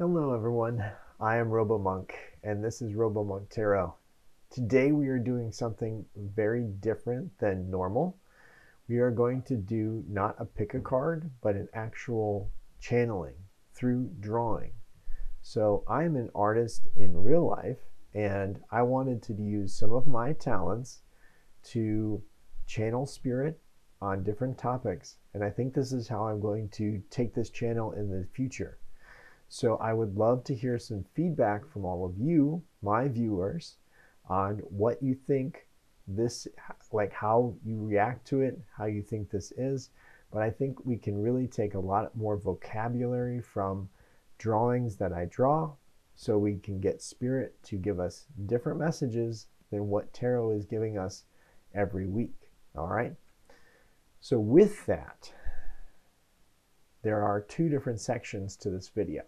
Hello everyone, I am RoboMonk and this is RoboMonk Tarot. Today we are doing something very different than normal. We are going to do not a pick a card, but an actual channeling through drawing. So I am an artist in real life and I wanted to use some of my talents to channel spirit on different topics. And I think this is how I'm going to take this channel in the future. So I would love to hear some feedback from all of you, my viewers, on what you think this, like how you react to it, how you think this is. But I think we can really take a lot more vocabulary from drawings that I draw so we can get spirit to give us different messages than what tarot is giving us every week. All right. So with that, there are two different sections to this video.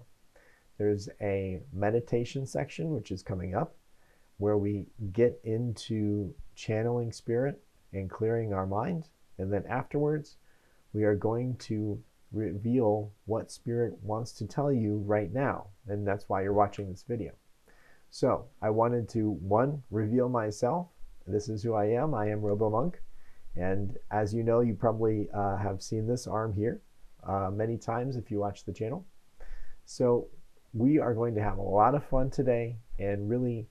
There's a meditation section, which is coming up, where we get into channeling spirit and clearing our mind. And then afterwards, we are going to reveal what spirit wants to tell you right now. And that's why you're watching this video. So I wanted to, one, reveal myself. This is who I am. I am RoboMonk. And as you know, you probably have seen this arm here many times if you watch the channel. So we are going to have a lot of fun today and really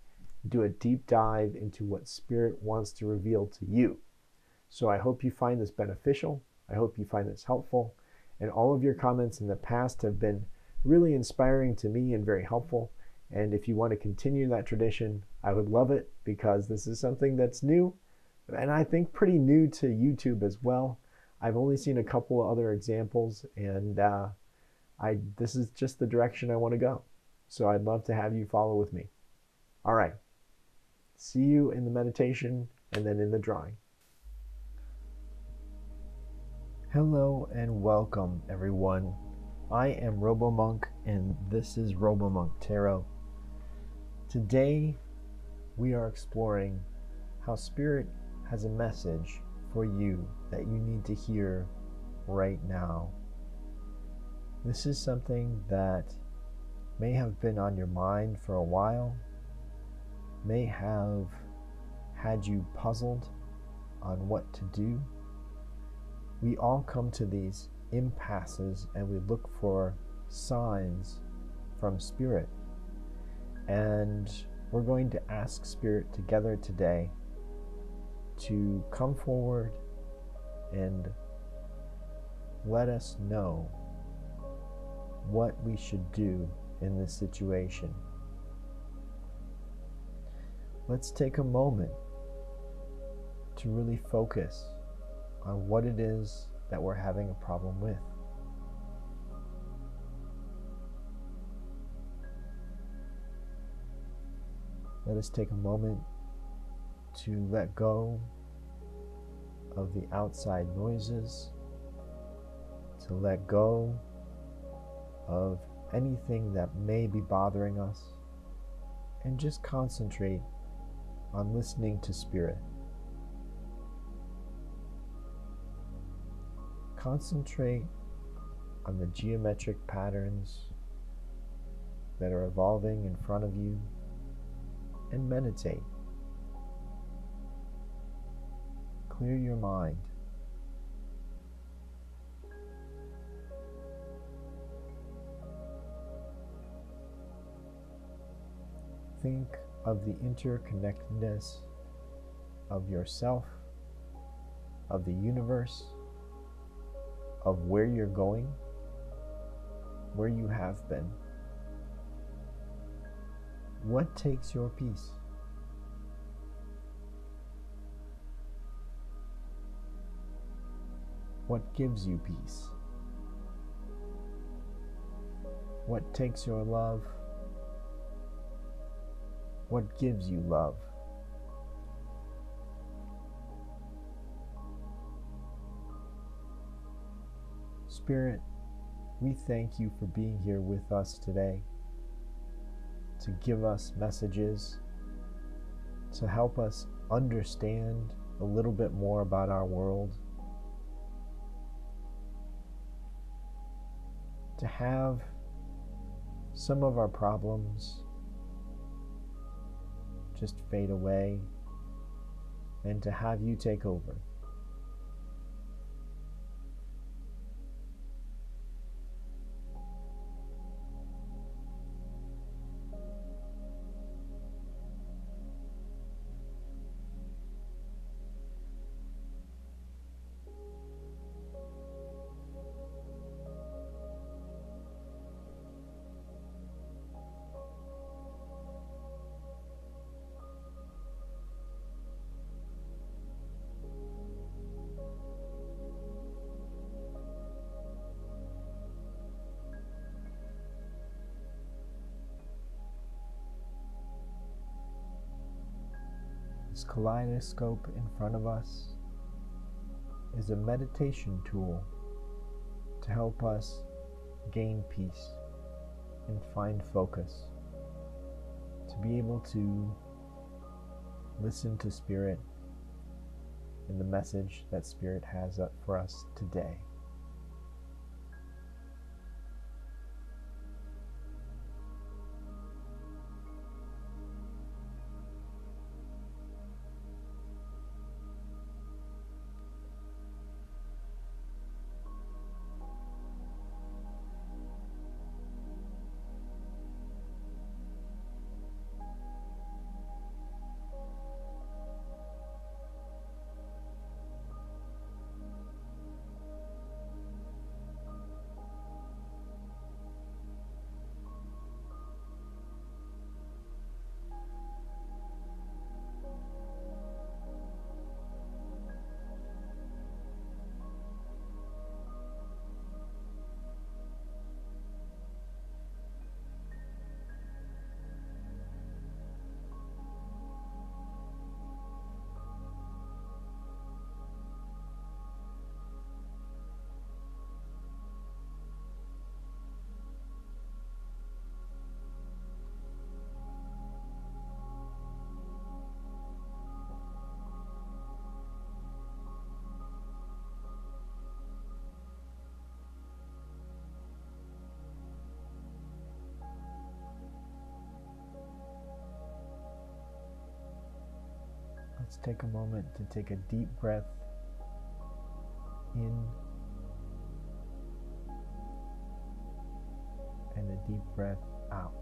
do a deep dive into what spirit wants to reveal to you. So I hope you find this beneficial. I hope you find this helpful. And all of your comments in the past have been really inspiring to me and very helpful. And if you want to continue that tradition, I would love it, because this is something that's new and I think pretty new to YouTube as well. I've only seen a couple of other examples, and this is just the direction I want to go. So I'd love to have you follow with me. All right. See you in the meditation and then in the drawing. Hello and welcome everyone. I am RoboMonk and this is RoboMonk Tarot. Today we are exploring how spirit has a message for you that you need to hear right now. This is something that may have been on your mind for a while, may have had you puzzled on what to do. We all come to these impasses and we look for signs from spirit. And we're going to ask spirit together today to come forward and let us know what we should do in this situation. Let's take a moment to really focus on what it is that we're having a problem with. Let us take a moment to let go of the outside noises, to let go of anything that may be bothering us, and just concentrate on listening to spirit. Concentrate on the geometric patterns that are evolving in front of you and meditate. Clear your mind. Think of the interconnectedness of yourself, of the universe, of where you're going, where you have been. What takes your peace? What gives you peace? What takes your love? What gives you love? Spirit, we thank you for being here with us today, to give us messages, to help us understand a little bit more about our world, to have some of our problems just fade away, and to have you take over. This kaleidoscope in front of us is a meditation tool to help us gain peace and find focus, to be able to listen to Spirit and the message that Spirit has up for us today. Let's take a moment to take a deep breath in and a deep breath out.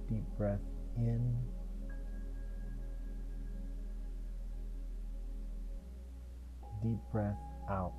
Deep breath in deep breath out.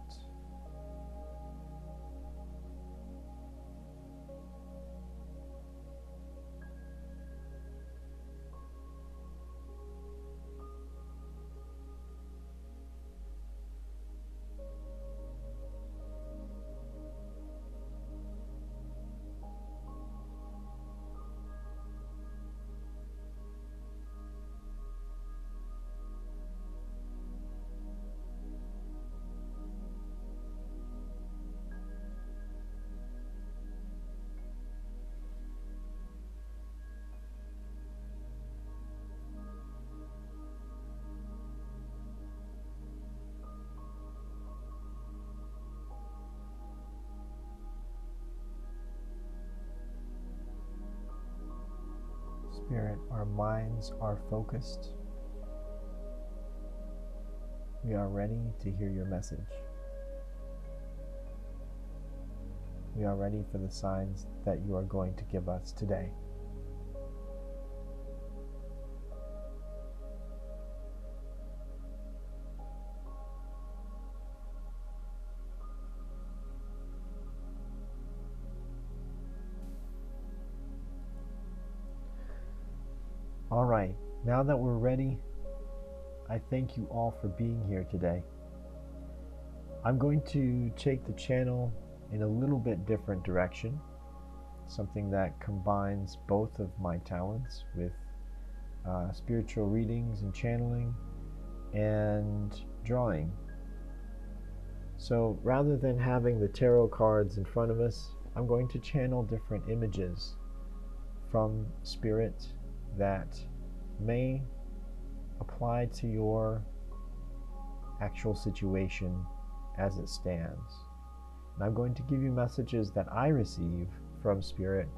Spirit, our minds are focused. We are ready to hear your message. We are ready for the signs that you are going to give us today. All right, now that we're ready, I thank you all for being here today. I'm going to take the channel in a little bit different direction, something that combines both of my talents with spiritual readings and channeling and drawing. So rather than having the tarot cards in front of us, I'm going to channel different images from Spirit that may apply to your actual situation as it stands. And I'm going to give you messages that I receive from Spirit,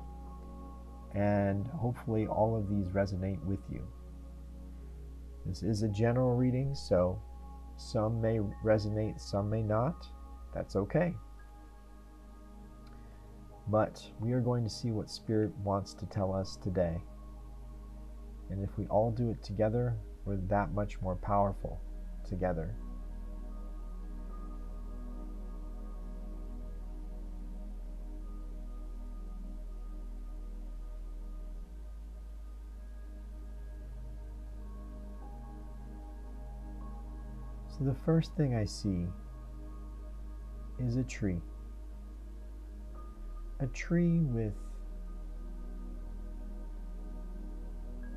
and hopefully all of these resonate with you. This is a general reading, so some may resonate, some may not. That's okay. But we are going to see what Spirit wants to tell us today. And if we all do it together, we're that much more powerful together. So the first thing I see is a tree. A tree with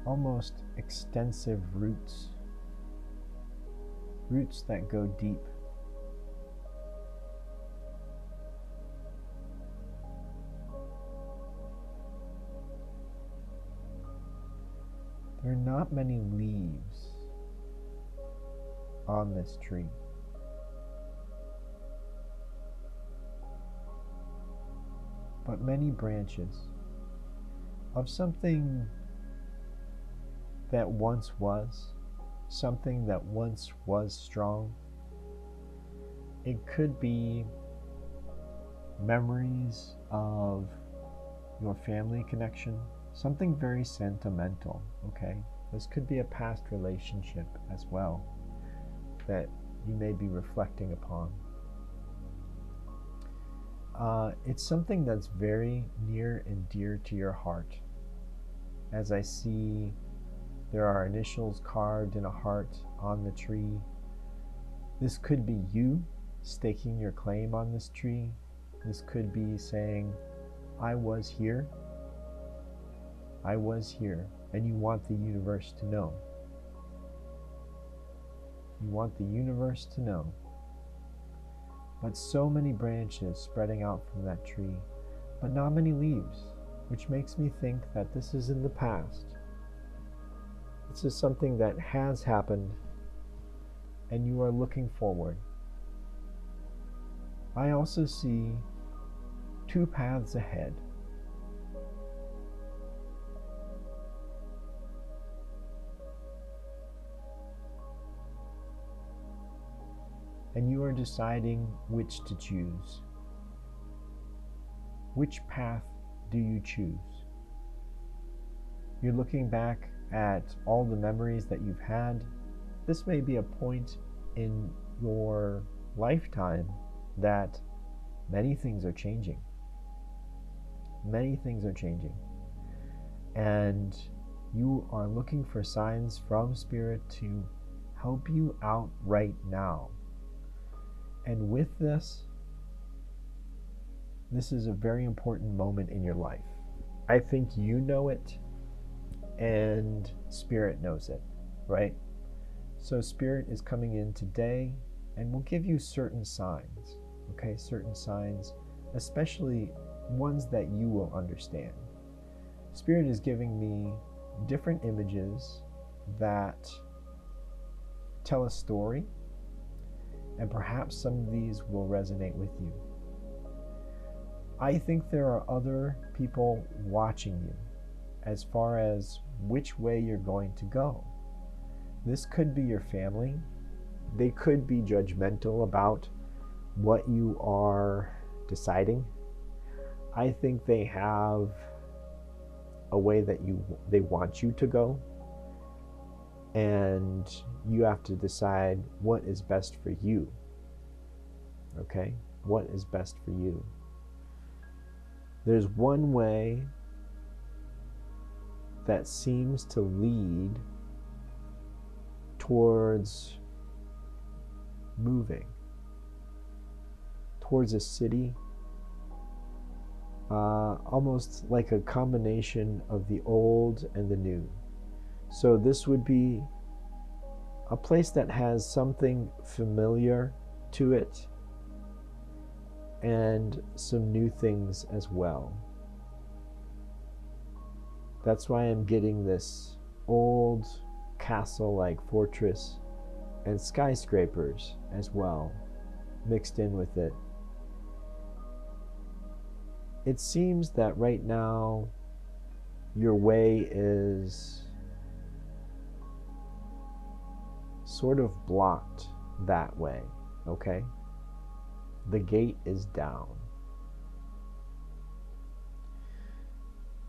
almost extensive roots. Roots that go deep. There are not many leaves on this tree. But many branches of something that once was, something that once was strong. It could be memories of your family connection, something very sentimental, okay? This could be a past relationship as well that you may be reflecting upon. It's something that's very near and dear to your heart. As I see, there are initials carved in a heart on the tree. This could be you staking your claim on this tree. This could be saying, I was here. I was here. And you want the universe to know. You want the universe to know. But so many branches spreading out from that tree, but not many leaves, which makes me think that this is in the past. This is something that has happened, and you are looking forward. I also see two paths ahead. And you are deciding which to choose. Which path do you choose? You're looking back at all the memories that you've had. This may be a point in your lifetime that many things are changing. Many things are changing. And you are looking for signs from Spirit to help you out right now. And with this is a very important moment in your life. I think you know it, and Spirit knows it, right? So Spirit is coming in today and will give you certain signs, okay? Certain signs, especially ones that you will understand. Spirit is giving me different images that tell a story, and perhaps some of these will resonate with you. I think there are other people watching you as far as which way you're going to go. This could be your family. They could be judgmental about what you are deciding. I think they have a way that they want you to go, and you have to decide what is best for you. Okay? What is best for you? There's one way that seems to lead towards moving, towards a city, almost like a combination of the old and the new. So this would be a place that has something familiar to it and some new things as well. That's why I'm getting this old castle-like fortress and skyscrapers as well, mixed in with it. It seems that right now your way is sort of blocked that way, okay? The gate is down.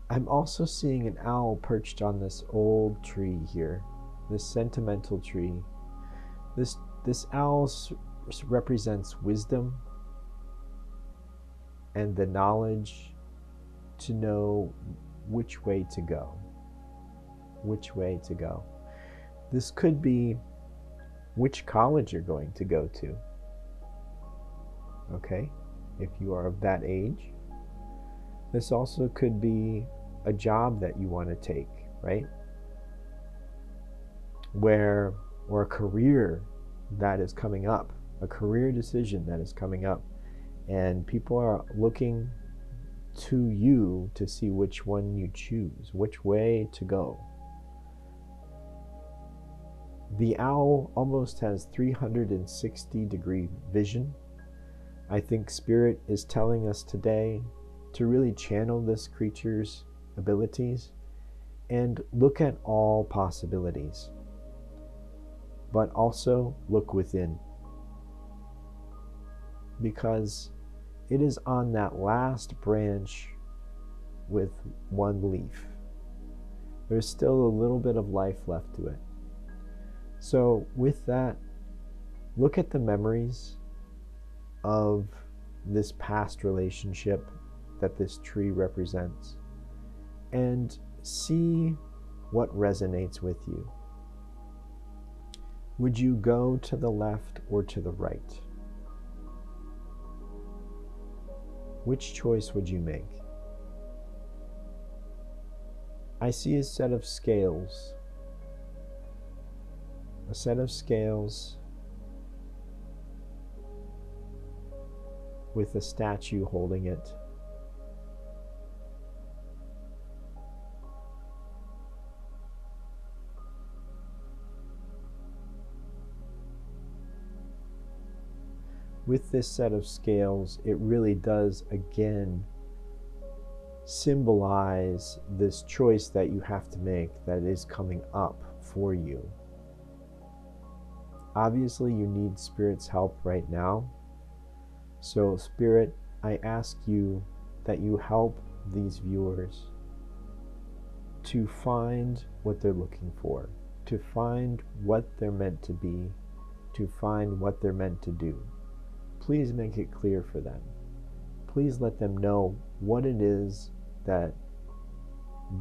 I'm also seeing an owl perched on this old tree here, this sentimental tree. This owl represents wisdom and the knowledge to know which way to go. Which way to go. This could be which college you're going to go to. Okay, if you are of that age. This also could be a job that you want to take, right? Or a career that is coming up, a career decision that is coming up, and people are looking to you to see which one you choose, which way to go. The owl almost has 360-degree vision. I think Spirit is telling us today to really channel this creature's abilities and look at all possibilities, but also look within, because it is on that last branch with one leaf. There's still a little bit of life left to it. So with that, look at the memories of this past relationship that this tree represents and see what resonates with you. Would you go to the left or to the right? Which choice would you make? I see a set of scales. A set of scales with a statue holding it. With this set of scales, it really does again symbolize this choice that you have to make that is coming up for you. Obviously, you need Spirit's help right now. So, Spirit, I ask you that you help these viewers to find what they're looking for, to find what they're meant to be, to find what they're meant to do. Please make it clear for them. Please let them know what it is that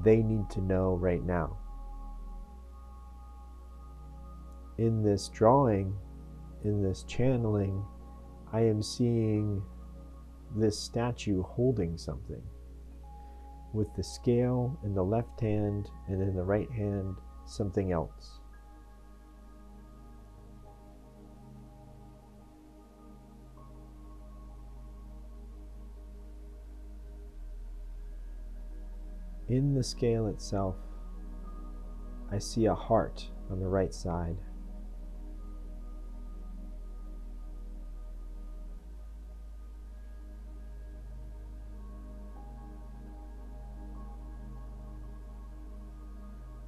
they need to know right now. In this drawing, in this channeling, I am seeing this statue holding something, with the scale in the left hand and in the right hand something else. In the scale itself, I see a heart on the right side.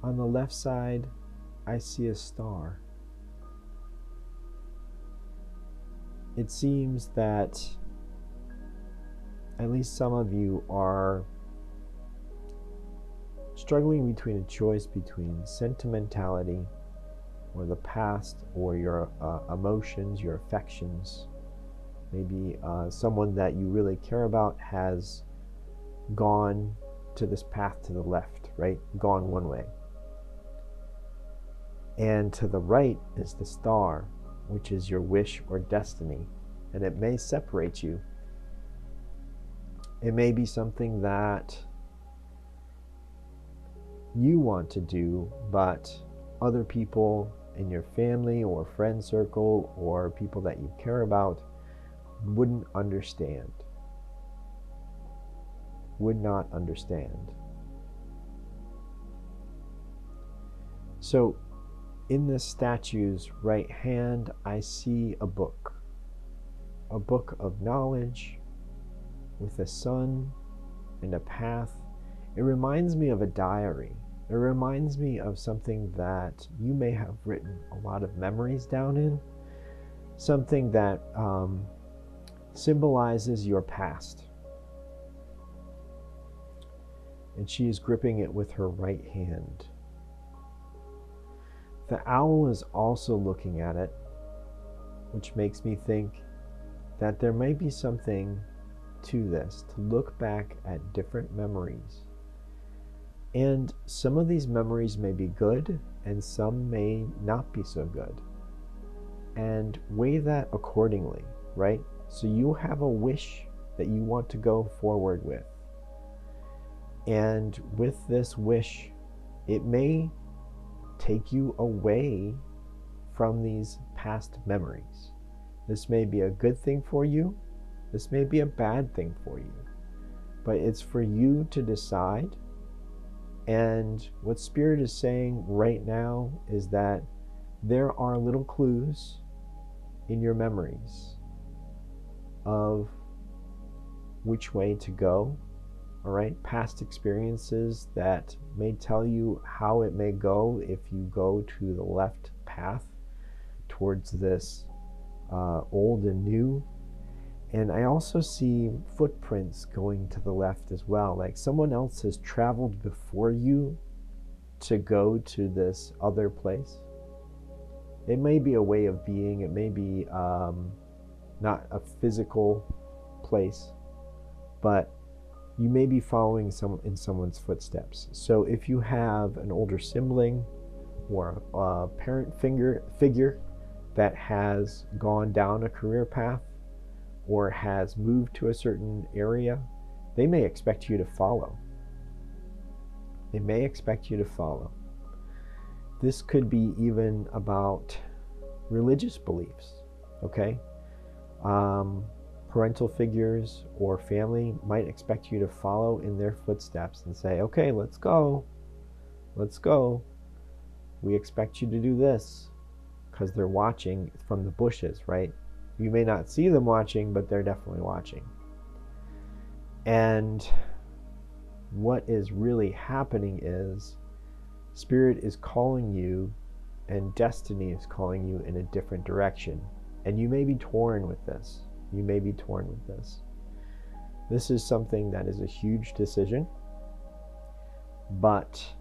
On the left side, I see a star. It seems that at least some of you are struggling between a choice between sentimentality or the past or your emotions, your affections. Maybe someone that you really care about has gone to this path to the left, right? Gone one way. And to the right is the star, which is your wish or destiny. And it may separate you. It may be something that you want to do, but other people in your family or friend circle or people that you care about wouldn't understand, would not understand. So in this statue's right hand, I see a book of knowledge with a sun and a path. It reminds me of a diary. It reminds me of something that you may have written a lot of memories down in, something that symbolizes your past. And she is gripping it with her right hand. The owl is also looking at it, which makes me think that there may be something to this, to look back at different memories. And some of these memories may be good, and some may not be so good. And weigh that accordingly, right? So you have a wish that you want to go forward with. And with this wish, it may take you away from these past memories. This may be a good thing for you. This may be a bad thing for you. But it's for you to decide. And what Spirit is saying right now is that there are little clues in your memories of which way to go. All right, past experiences that may tell you how it may go if you go to the left path towards this old and new. And I also see footprints going to the left as well, like someone else has traveled before you to go to this other place. It may be a way of being, it may be not a physical place, but you may be following in someone's footsteps. So if you have an older sibling or a parent figure that has gone down a career path or has moved to a certain area, they may expect you to follow. They may expect you to follow. This could be even about religious beliefs, okay? Parental figures or family might expect you to follow in their footsteps and say, okay, let's go. We expect you to do this, because they're watching from the bushes, right? You may not see them watching, but they're definitely watching. And what is really happening is Spirit is calling you and destiny is calling you in a different direction. And you may be torn with this. This is something that is a huge decision, but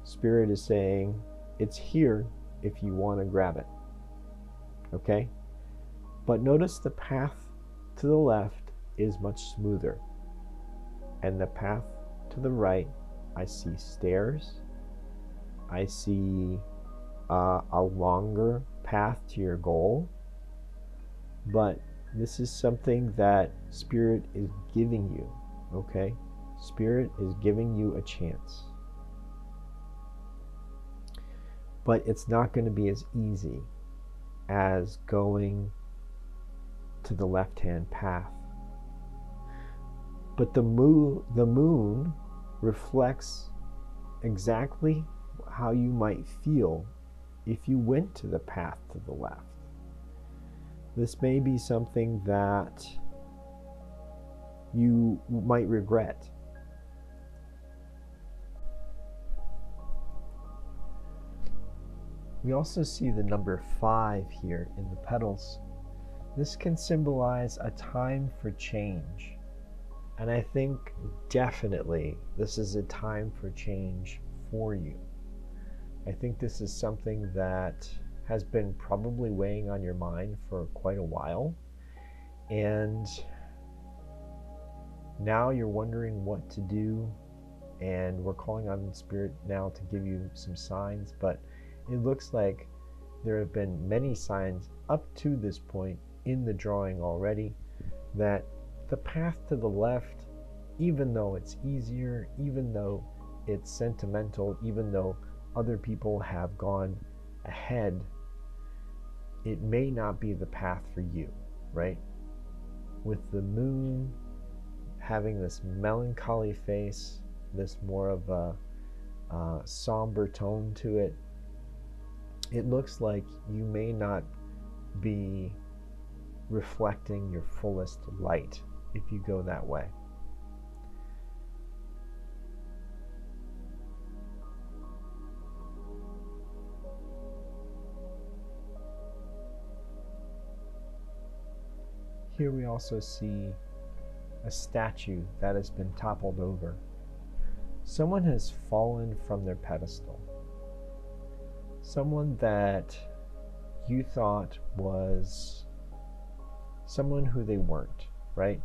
Spirit is saying it's here if you want to grab it. Okay? But notice the path to the left is much smoother. And the path to the right, I see stairs. I see a longer path to your goal. But this is something that Spirit is giving you, okay? Spirit is giving you a chance. But it's not going to be as easy as going to the left-hand path. But the moon reflects exactly how you might feel if you went to the path to the left. This may be something that you might regret. We also see the number 5 here in the petals. This can symbolize a time for change. And I think definitely this is a time for change for you. I think this is something that has been probably weighing on your mind for quite a while. And now you're wondering what to do. And we're calling on Spirit now to give you some signs. But it looks like there have been many signs up to this point in the drawing already that the path to the left, even though it's easier, even though it's sentimental, even though other people have gone ahead, it may not be the path for you, right? With the moon having this melancholy face, this more of a somber tone to it, it looks like you may not be reflecting your fullest light if you go that way. Here we also see a statue that has been toppled over. Someone has fallen from their pedestal. Someone that you thought was someone who they weren't, right?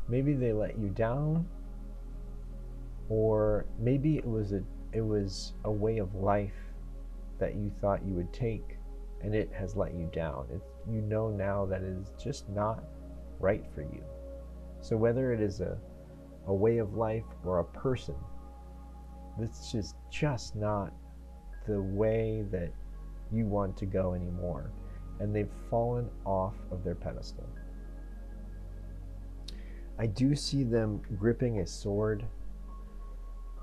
Maybe they let you down, or maybe it was a way of life that you thought you would take, and it has let you down. You know now that it is just not right for you. So whether it is a way of life or a person, this is just not the way that you want to go anymore, and they've fallen off of their pedestal. I do see them gripping a sword,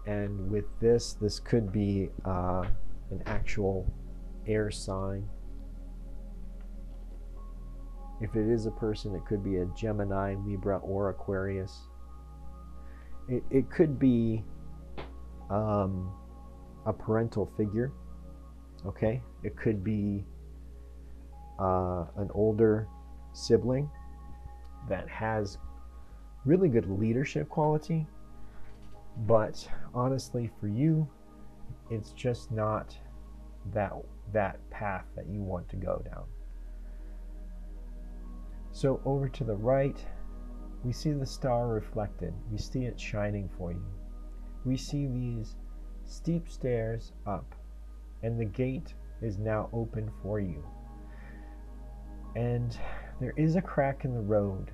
and with this could be an actual air sign. If it is a person, it could be a Gemini, Libra, or Aquarius. It could be a parental figure, okay? It could be an older sibling that has really good leadership quality, but honestly for you, it's just not that path that you want to go down. So over to the right, we see the star reflected. We see it shining for you. We see these steep stairs up, and the gate is now open for you. And there is a crack in the road.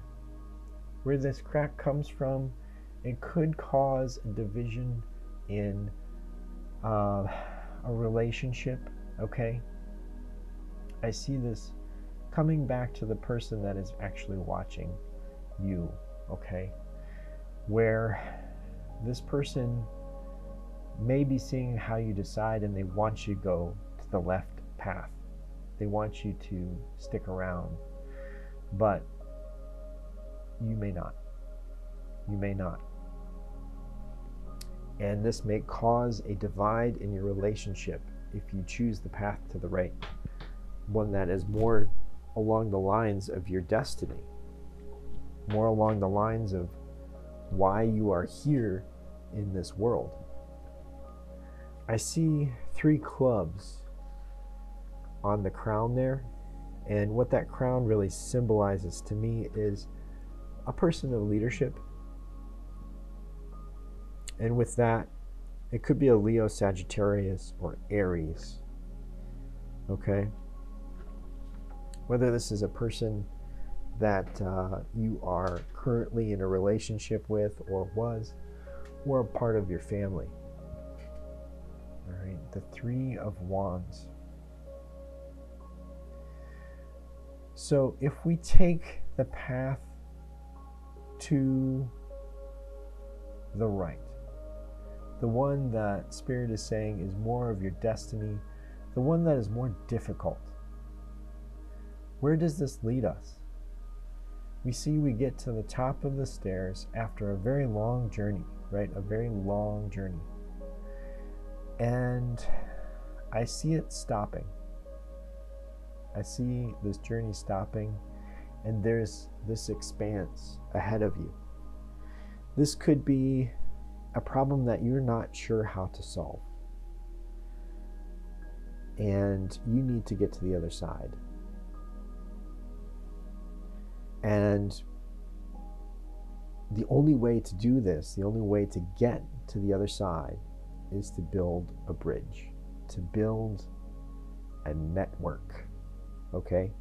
Where this crack comes from, it could cause a division in a relationship, okay? I see this coming back to the person that is actually watching you, okay? Where this person may be seeing how you decide, and they want you to go to the left path. They want you to stick around, but you may not. You may not. And this may cause a divide in your relationship if you choose the path to the right, one that is more along the lines of your destiny, more along the lines of why you are here in this world. I see 3 clubs on the crown there, and what that crown really symbolizes to me is a person of leadership. And with that, it could be a Leo, Sagittarius, or Aries, okay? Whether this is a person that you are currently in a relationship with, or was, or a part of your family. All right, the 3 of Wands. So if we take the path to the right, the one that Spirit is saying is more of your destiny, the one that is more difficult, where does this lead us? We see we get to the top of the stairs after a very long journey, right? A very long journey. And I see it stopping. I see this journey stopping, and there's this expanse ahead of you. This could be a problem that you're not sure how to solve, and you need to get to the other side. And the only way to do this, the only way to get to the other side, is to build a bridge, to build a network, okay?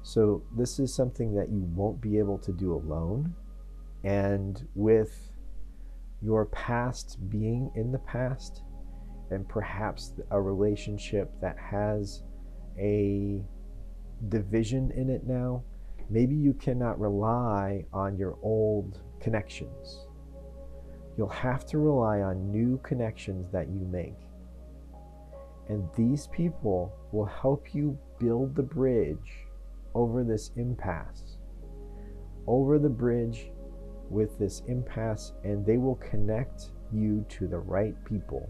So this is something that you won't be able to do alone, and with your past being in the past, and perhaps a relationship that has a division in it now, maybe you cannot rely on your old connections. You'll have to rely on new connections that you make. And these people will help you build the bridge over this impasse, over the bridge with this impasse, and they will connect you to the right people.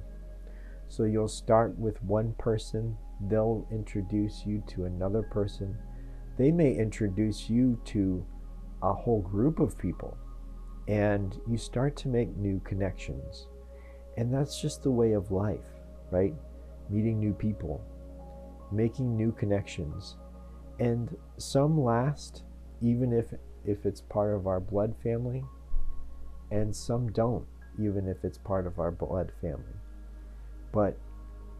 So you'll start with one person, they'll introduce you to another person. They may introduce you to a whole group of people, and you start to make new connections. And that's just the way of life, right? Meeting new people, making new connections. And some last, even if it's part of our blood family, and some don't, even if it's part of our blood family. But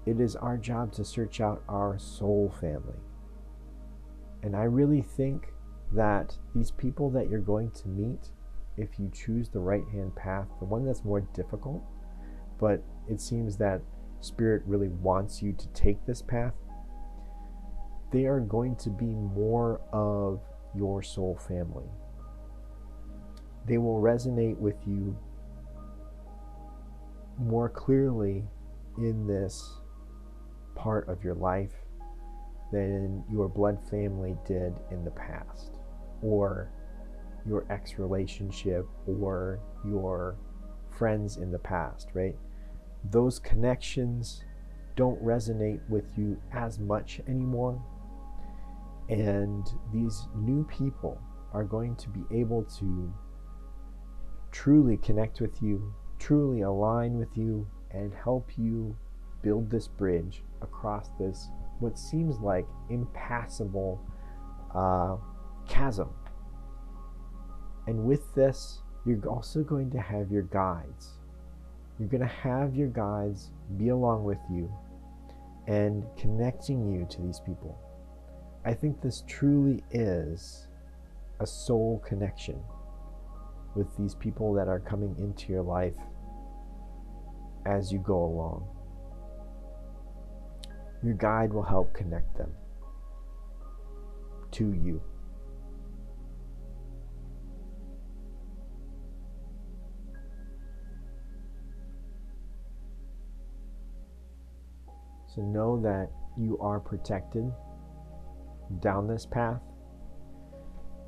it is our job to search out our soul family. And I really think that these people that you're going to meet, if you choose the right-hand path, the one that's more difficult, but it seems that Spirit really wants you to take this path, they are going to be more of your soul family. They will resonate with you more clearly in this part of your life than your blood family did in the past, or your ex-relationship, or your friends in the past, right? Those connections don't resonate with you as much anymore. And these new people are going to be able to truly connect with you, truly align with you, and help you build this bridge across this, what seems like impassable chasm. And with this, you're also going to have your guides. You're going to have your guides be along with you and connecting you to these people. I think this truly is a soul connection with these people that are coming into your life as you go along. Your guide will help connect them to you. So know that you are protected down this path.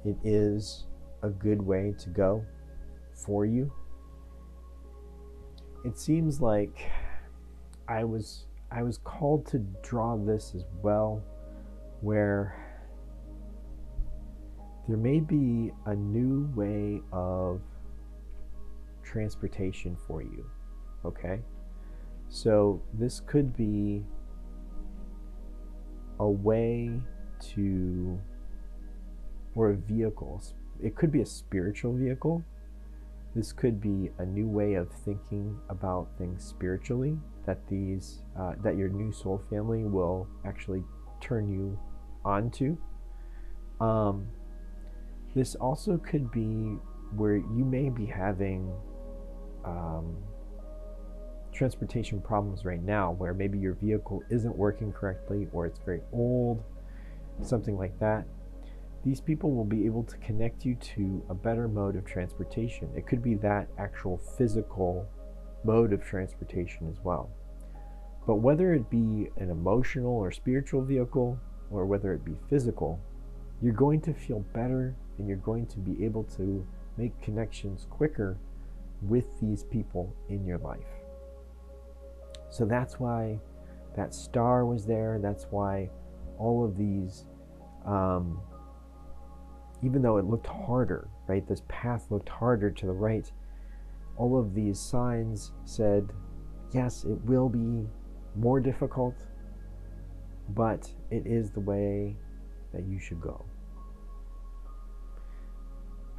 It is a good way to go for you. It seems like I was called to draw this as well, where there may be a new way of transportation for you, okay? So this could be a way to, or a vehicle. It could be a spiritual vehicle. This could be a new way of thinking about things spiritually, that that your new soul family will actually turn you onto. This also could be where you may be having transportation problems right now, where maybe your vehicle isn't working correctly, or it's very old, something like that. These people will be able to connect you to a better mode of transportation. It could be that actual physical mode of transportation as well. But whether it be an emotional or spiritual vehicle, or whether it be physical, you're going to feel better, and you're going to be able to make connections quicker with these people in your life. So that's why that star was there. That's why all of these, even though it looked harder, right? This path looked harder to the right. All of these signs said, yes, it will be more difficult, but it is the way that you should go.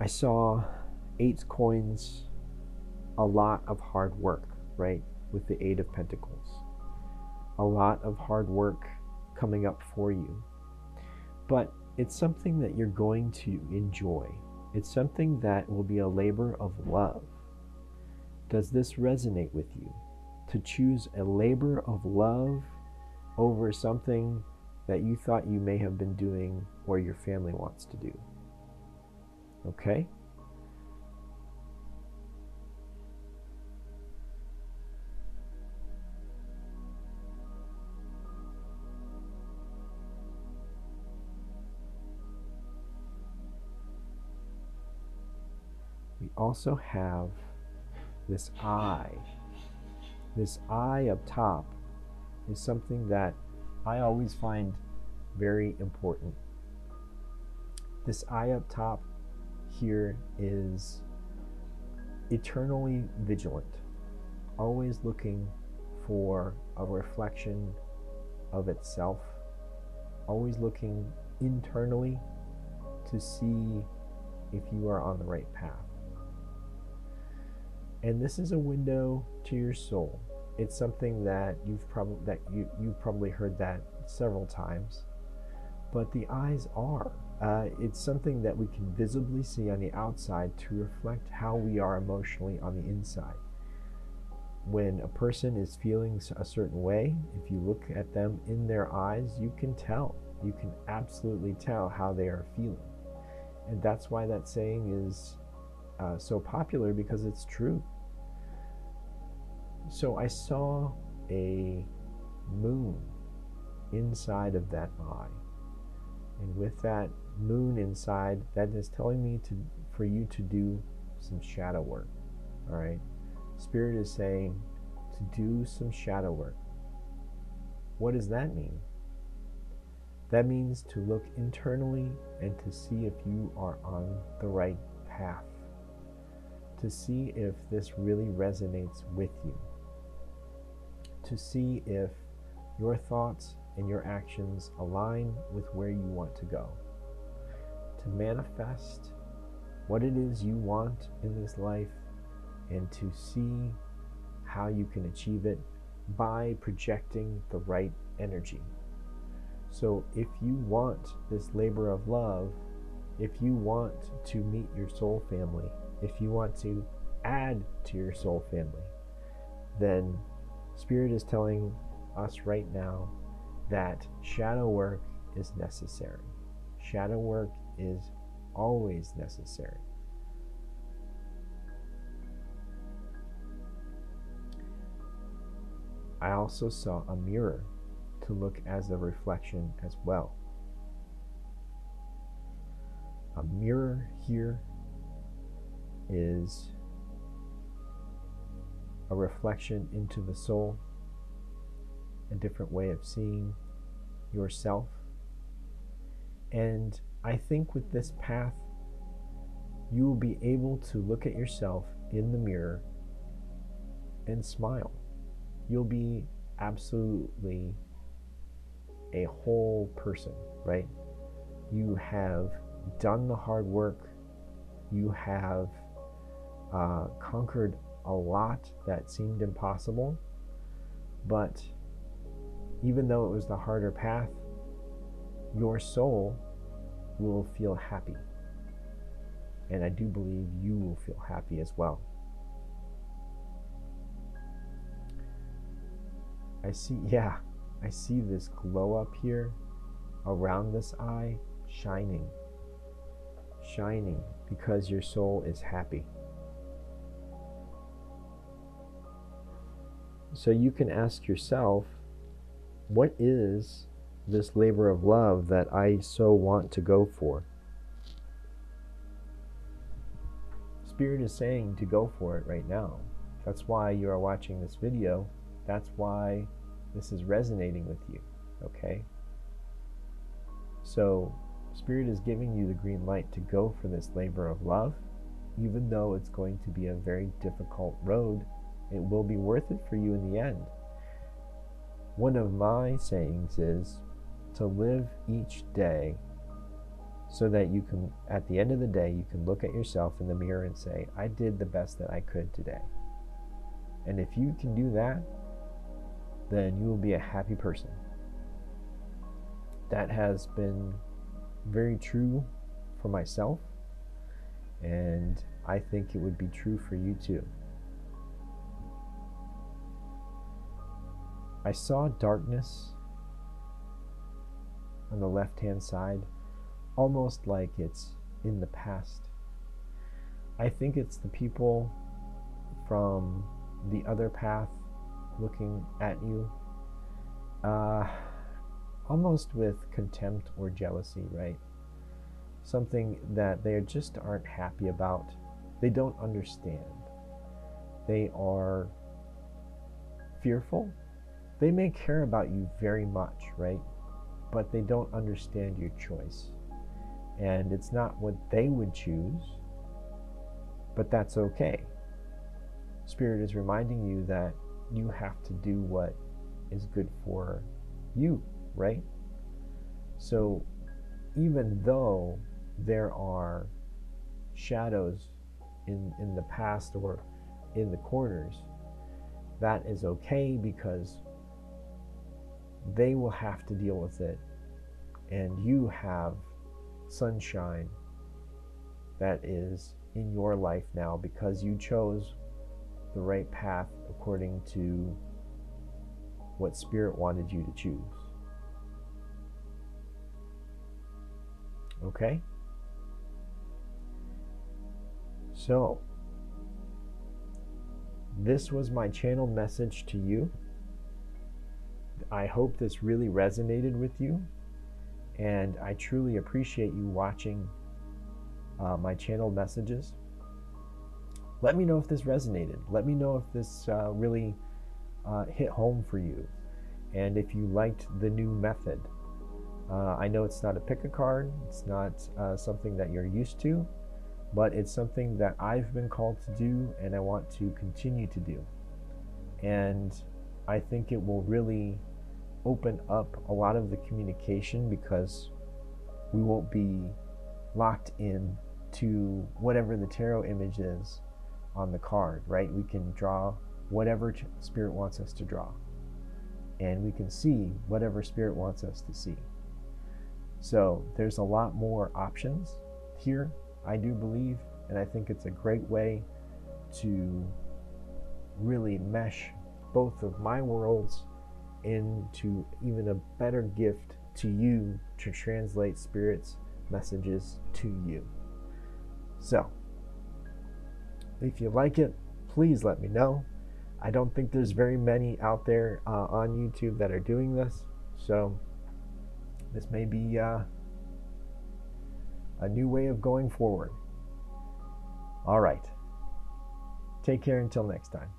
I saw 8 coins, a lot of hard work, right? With the 8 of Pentacles. A lot of hard work coming up for you. But it's something that you're going to enjoy. It's something that will be a labor of love. Does this resonate with you? To choose a labor of love over something that you thought you may have been doing or your family wants to do. Okay? also have this eye. This eye up top is something that I always find very important. This eye up top here is eternally vigilant, always looking for a reflection of itself, always looking internally to see if you are on the right path. And this is a window to your soul. It's something that you've probably heard that several times, but the eyes are. It's something that we can visibly see on the outside to reflect how we are emotionally on the inside. When a person is feeling a certain way, if you look at them in their eyes, you can tell. You can absolutely tell how they are feeling. And that's why that saying is so popular, because it's true. So I saw a moon inside of that eye. And with that moon inside, that is telling me for you to do some shadow work. All right? Spirit is saying to do some shadow work. What does that mean? That means to look internally and to see if you are on the right path. To see if this really resonates with you. To see if your thoughts and your actions align with where you want to go. To manifest what it is you want in this life, and to see how you can achieve it by projecting the right energy. So if you want this labor of love, if you want to meet your soul family, if you want to add to your soul family, then Spirit is telling us right now that shadow work is necessary. Shadow work is always necessary. I also saw a mirror to look as a reflection as well. A mirror here is a reflection into the soul, a different way of seeing yourself. And I think with this path, you will be able to look at yourself in the mirror and smile. You'll be absolutely a whole person, right? You have done the hard work. You have conquered a lot that seemed impossible. But even though it was the harder path, your soul will feel happy. And I do believe you will feel happy as well. I see this glow up here around this eye, shining because your soul is happy. So you can ask yourself, what is this labor of love that I so want to go for? Spirit is saying to go for it right now. That's why you are watching this video. That's why this is resonating with you, okay? So Spirit is giving you the green light to go for this labor of love. Even though it's going to be a very difficult road, it will be worth it for you in the end. One of my sayings is to live each day so that you can, at the end of the day, you can look at yourself in the mirror and say, I did the best that I could today. And if you can do that, then you will be a happy person. That has been very true for myself, and I think it would be true for you too. I saw darkness on the left-hand side, almost like it's in the past. I think it's the people from the other path looking at you, almost with contempt or jealousy, right? Something that they just aren't happy about. They don't understand. They are fearful. They may care about you very much, right? But they don't understand your choice. And it's not what they would choose, but that's okay. Spirit is reminding you that you have to do what is good for you, right? So even though there are shadows in the past or in the corners, that is okay, because they will have to deal with it, and you have sunshine that is in your life now because you chose the right path according to what Spirit wanted you to choose. Okay? So, this was my channel message to you. I hope this really resonated with you, and I truly appreciate you watching my channel messages. Let me know if this resonated. Let me know if this really hit home for you, and if you liked the new method. I know it's not a pick a card, it's not something that you're used to, but it's something that I've been called to do and I want to continue to do. And I think it will really open up a lot of the communication, because we won't be locked in to whatever the tarot image is on the card, right? We can draw whatever Spirit wants us to draw, and we can see whatever Spirit wants us to see. So there's a lot more options here, I do believe, and I think it's a great way to really mesh both of my worlds into even a better gift to you to translate Spirit's messages to you. So, if you like it, please let me know. I don't think there's very many out there on YouTube that are doing this, so this may be a new way of going forward. All right. Take care until next time.